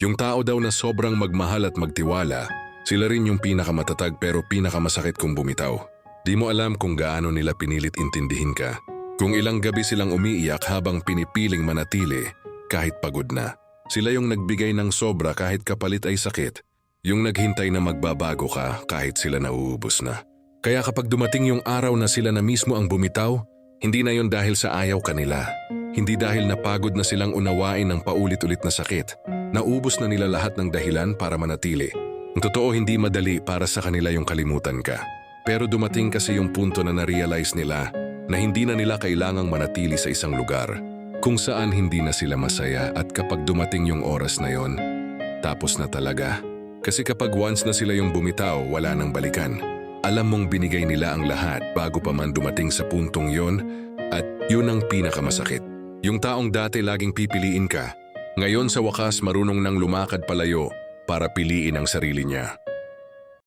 Yung tao daw na sobrang magmahal at magtiwala, sila rin yung pinakamatatag pero pinakamasakit kung bumitaw. Di mo alam kung gaano nila pinilit intindihin ka. Kung ilang gabi silang umiiyak habang pinipiling manatili kahit pagod na. Sila yung nagbigay ng sobra kahit kapalit ay sakit. Yung naghintay na magbabago ka kahit sila nauubos na. Kaya kapag dumating yung araw na sila na mismo ang bumitaw, hindi na yon dahil sa ayaw kanila. Hindi dahil napagod na silang unawain ng paulit-ulit na sakit. Naubos na nila lahat ng dahilan para manatili. Ang totoo hindi madali para sa kanila yung kalimutan ka. Pero dumating kasi yung punto na na-realize nila na hindi na nila kailangang manatili sa isang lugar kung saan hindi na sila masaya at kapag dumating yung oras na yon, tapos na talaga. Kasi kapag once na sila yung bumitaw, wala nang balikan. Alam mong binigay nila ang lahat bago pa man dumating sa puntong yon at yun ang pinakamasakit. Yung taong dati laging pipiliin ka, ngayon sa wakas marunong nang lumakad palayo para piliin ang sarili niya.